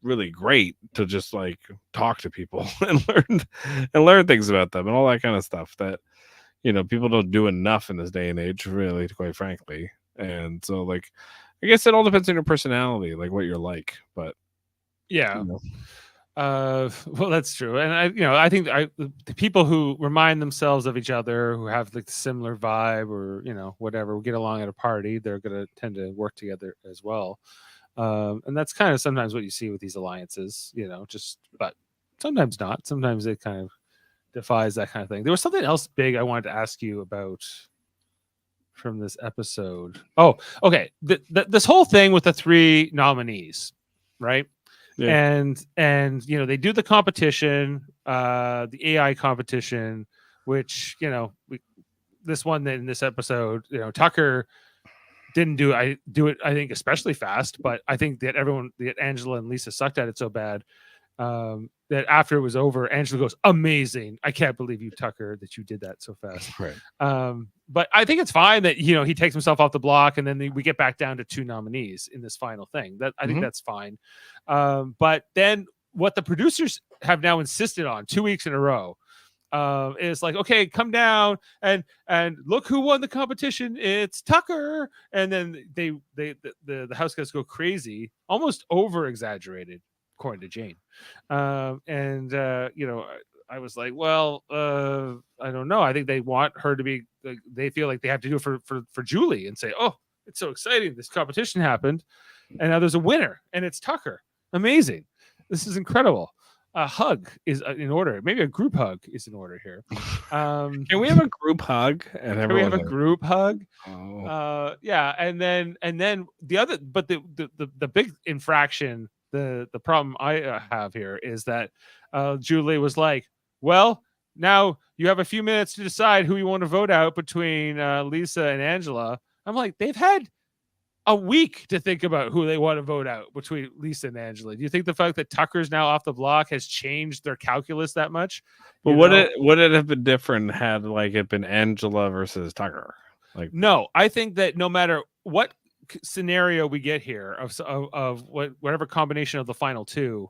really great to just like talk to people and learn things about them and all that kind of stuff that people don't do enough in this day and age, really, quite frankly. And so, like, I guess it all depends on your personality, like what you're like. But yeah, well, that's true. And I think the people who remind themselves of each other, who have like similar vibe, or whatever, get along at a party, they're going to tend to work together as well. And that's kind of sometimes what you see with these alliances, but sometimes not. Sometimes it kind of defies that kind of thing. There was something else big I wanted to ask you about from this episode. Oh, okay. This whole thing with the 3 nominees, right? Yeah. And they do the competition, the AI competition, which this one in this episode, Tucker didn't do it. I think especially fast, but I think that Angela and Lisa sucked at it so bad that after it was over, Angela goes, "Amazing! I can't believe you, Tucker, that you did that so fast." Right. But I think it's fine that he takes himself off the block, and then we get back down to 2 nominees in this final thing. That I think that's fine. But then what the producers have now insisted on 2 weeks in a row is like, okay, come down and look who won the competition. It's Tucker. And then the house guys go crazy, almost over exaggerated. according to Jane. And I was like, well, I don't know. I think they want her to be. Like, they feel like they have to do it for Julie and say, oh, it's so exciting. This competition happened, and now there's a winner, and it's Tucker. Amazing. This is incredible. A hug is in order. Maybe a group hug is in order here. Can we have a group hug? Can we have a group hug? Oh. Yeah, and then the other, but the big infraction, the problem I have here is that Julie was like, well, now you have a few minutes to decide who you want to vote out between Lisa and Angela. I'm like, they've had a week to think about who they want to vote out between Lisa and Angela. Do you think the fact that Tucker's now off the block has changed their calculus that much? But would it have been different had like it been Angela versus Tucker? Like, no, I think that no matter what scenario we get here of whatever combination of the final two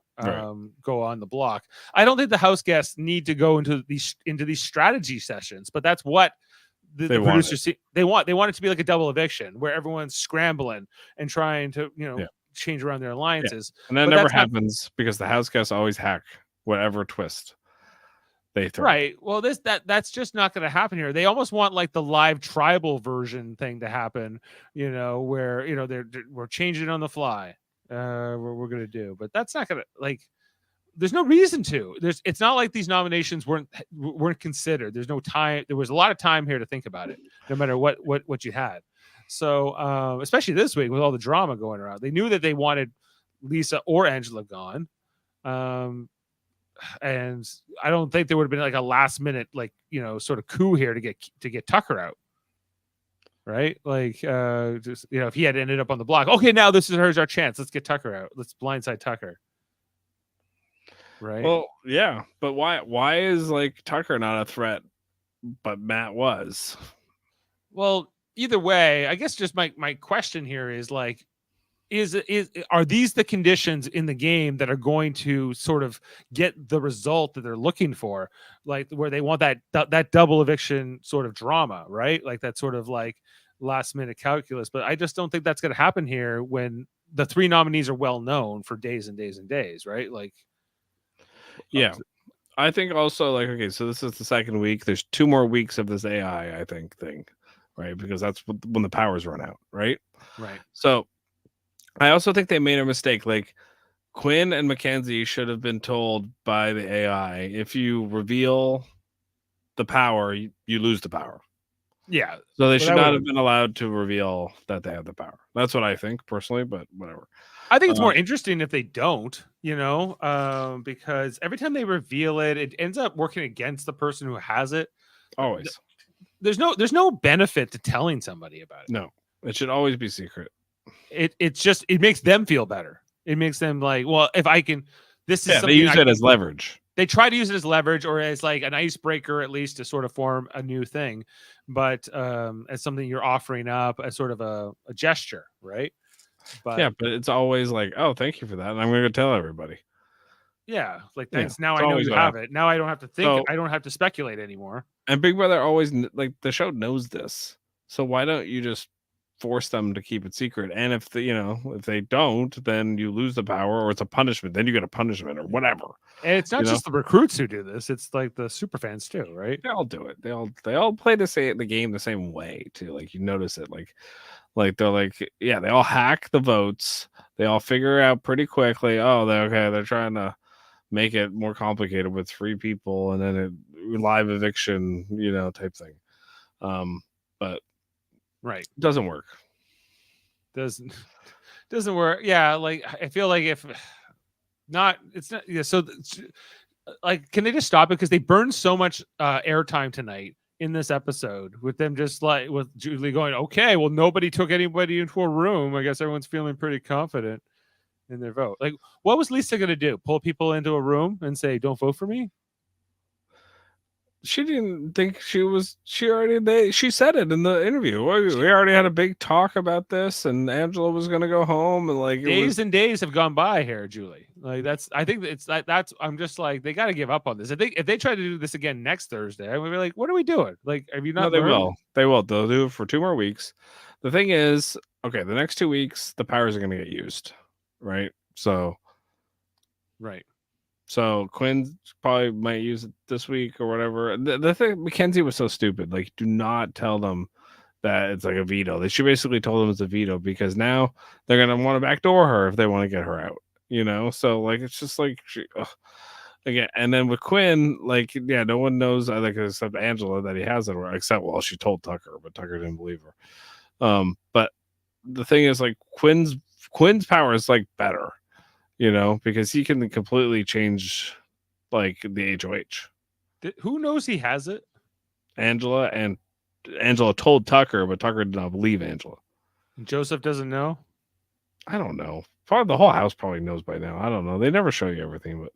go on the block, I don't think the house guests need to go into these strategy sessions, but that's what the producers see. They want it to be like a double eviction where everyone's scrambling and trying to change around their alliances. And that never happens because the house guests always hack whatever twist they throw. Right. Well, that's just not going to happen here. They almost want like the live tribal version thing to happen, where we're changing on the fly. We're going to do, but that's not going to like. There's no reason to. It's not like these nominations weren't considered. There's no time. There was a lot of time here to think about it, no matter what you had. So especially this week with all the drama going around, they knew that they wanted Lisa or Angela gone. And I don't think there would have been like a last minute, sort of coup here to get Tucker out. Right. Like, if he had ended up on the block, okay, now here's our chance. Let's get Tucker out. Let's blindside Tucker. Right. Well, yeah. But why is like Tucker not a threat, but Matt was? Well, either way, I guess just my question here is like, are these the conditions in the game that are going to sort of get the result that they're looking for, like where they want that double eviction sort of drama, right? Like that sort of like last minute calculus. But I just don't think that's going to happen here when the three nominees are well known for days and days and days, right? Like, yeah. I think also like, okay, so this is the second week. There's 2 more weeks of this AI, I think, thing, right? Because that's when the powers run out, right? Right. So I also think they made a mistake. Like Quinn and Mackenzie should have been told by the AI, if you reveal the power, you lose the power. Yeah. So they should not have been allowed to reveal that they have the power. That's what I think personally, but whatever. I think it's more interesting if they don't, because every time they reveal it, it ends up working against the person who has it. Always. There's no benefit to telling somebody about it. No, it should always be secret. It makes them feel better. It makes them like, well, if I can, this is something they use it as leverage. They try to use it as leverage or as like an icebreaker, at least to sort of form a new thing, but as something you're offering up as sort of a gesture, right? But it's always like, oh, thank you for that, and I'm going to tell everybody. Yeah, like thanks. Now I know you have it. Now I don't have to think. I don't have to speculate anymore. And Big Brother always, like, the show knows this, so why don't you just force them to keep it secret? And if they don't, then you lose the power, or it's a punishment. Then you get a punishment or whatever. And it's not just the recruits who do this; it's like the super fans too, right? They all do it. They all play the game the same way too. Like you notice it. Like they're like, yeah, they all hack the votes. They all figure out pretty quickly. Oh, they're trying to make it more complicated with 3 people, and then live eviction, type thing. But right, it doesn't work. Doesn't work. Yeah, like I feel like if not, it's not. Yeah, so like, can they just stop it? Because they burned so much airtime tonight in this episode with them just like with Julie going, okay, well, nobody took anybody into a room. I guess everyone's feeling pretty confident in their vote. Like, what was Lisa going to do? Pull people into a room and say, don't vote for me? She didn't think she said it in the interview. We already had a big talk about this, and Angela was going to go home, and like days and days have gone by here, Julie. Like I think that's I'm just like, they got to give up on this. If they try to do this again next Thursday, I'm gonna be like, what are we doing? Like, have you not? No, they will. They'll do it for 2 more weeks. The thing is, okay, the next 2 weeks, the powers are going to get used, right? So Right. So Quinn probably might use it this week or whatever. The thing, Mackenzie was so stupid. Like, do not tell them that it's like a veto. They should basically told them it's a veto because now they're gonna want to backdoor her if they want to get her out. So like it's just like again. And then with Quinn, like no one knows I think except Angela that he has it, except she told Tucker, but Tucker didn't believe her. But the thing is, like Quinn's power is like better. Because he can completely change like the HOH. Who knows he has it? Angela told Tucker, but Tucker did not believe Angela. Joseph doesn't know? I don't know. Probably the whole house probably knows by now. I don't know. They never show you everything, but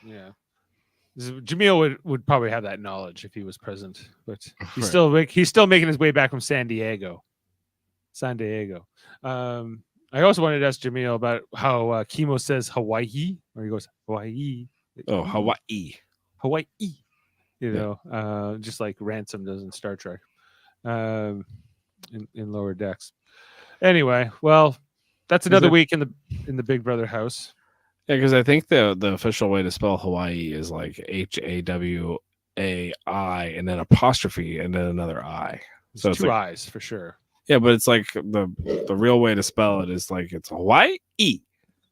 yeah. Jamil would probably have that knowledge if he was present, but he's still making his way back from San Diego. I also wanted to ask Jamil about how Kimo says Hawaii, or he goes Hawaii. Oh, Hawaii. Just like Ransom does in Star Trek, in Lower Decks. Anyway, well, that's another week in the Big Brother house. Yeah, because I think the official way to spell Hawaii is like HAWAI and then apostrophe and then another I. So it's two I's for sure. Yeah, but it's like the real way to spell it is like it's Hawaii,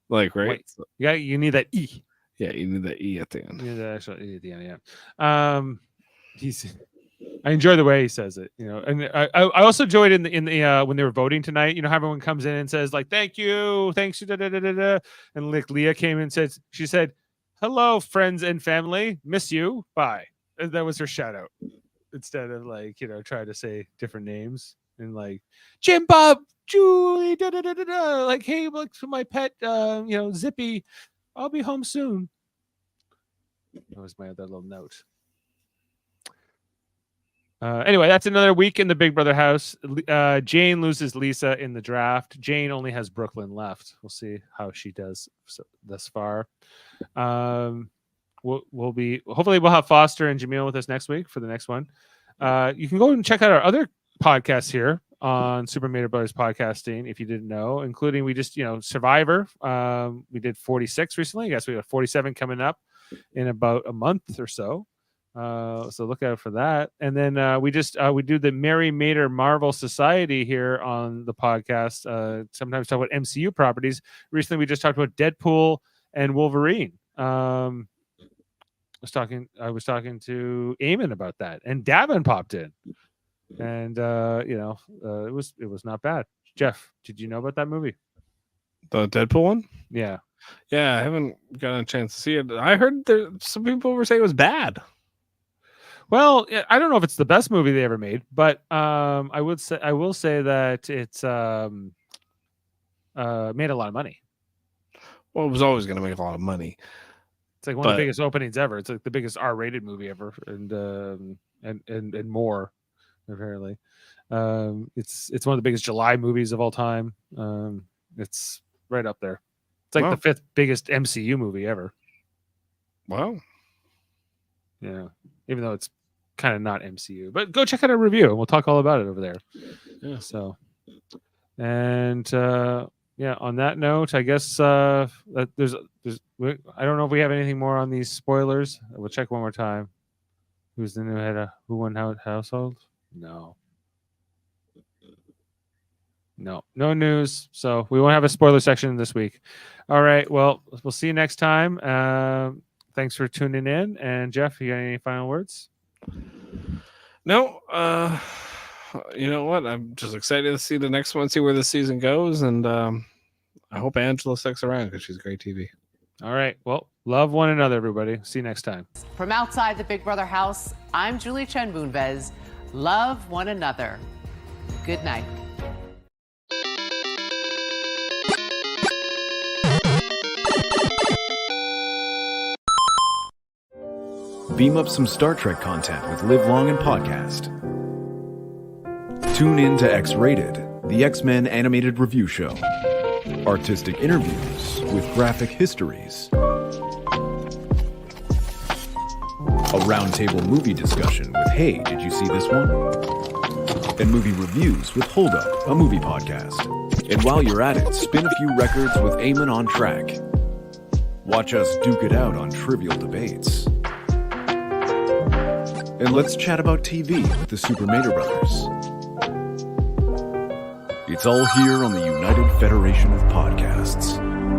like right. Yeah, you need that E. Yeah, you need the E at the end. You need the actual E at the end. Yeah. I enjoy the way he says it. And I also enjoyed in the when they were voting tonight. How everyone comes in and says like thank you, thanks, da, da, da, da, da. And like Leah came in and she said, "Hello, friends and family, miss you, bye." And that was her shout out instead of like trying to say different names. And like Jim, Bob, Julie, da, da, da, da, da. Like, hey, look for my pet, Zippy. I'll be home soon. That was my other little note. Anyway, that's another week in the Big Brother house. Jane loses Lisa in the draft. Jane only has Brooklyn left. We'll see how she does thus far. Hopefully we'll have Foster and Jamil with us next week for the next one. You can go and check out our other podcasts here on Super Mario Brothers Podcasting if you didn't know, including we just Survivor. We did 46 recently. I guess we got 47 coming up in about a month or so. So look out for that. And then we do the Mary Mater Marvel Society here on the podcast. Sometimes talk about MCU properties. Recently we just talked about Deadpool and Wolverine. I was talking to Eamon about that, and Davin popped in. And it was not bad. Jeff, did you know about that movie? The Deadpool one? Yeah. I haven't gotten a chance to see it. I heard some people were saying it was bad. Well, I don't know if it's the best movie they ever made, but I will say that it's made a lot of money. Well, it was always going to make a lot of money. It's like one of the biggest openings ever. It's like the biggest R-rated movie ever, and more. Apparently, it's one of the biggest July movies of all time. It's right up there. It's like the 5th biggest MCU movie ever. Wow. Yeah, even though it's kind of not MCU, but go check out our review and we'll talk all about it over there. Yeah. So, and on that note, I guess there's I don't know if we have anything more on these spoilers. We'll check one more time. Who's the new head of Who Won Household? No news. So we won't have a spoiler section this week. All right. Well, we'll see you next time. Thanks for tuning in. And Jeff, you got any final words? No. You know what? I'm just excited to see the next one, see where the season goes. And I hope Angela sticks around because she's great TV. All right. Well, love one another, everybody. See you next time. From outside the Big Brother house, I'm Julie Chen Boonvez. Love one another. Good night. Beam up some Star Trek content with Live Long and Podcast. Tune in to X-Rated, the X-Men animated review show. Artistic interviews with graphic histories. A roundtable movie discussion with Hey, did you see this one? And movie reviews with Hold Up, a movie podcast. And while you're at it, spin a few records with Eamon on Track. Watch us duke it out on trivial debates. And let's chat about TV with the Super Mater Brothers. It's all here on the United Federation of Podcasts.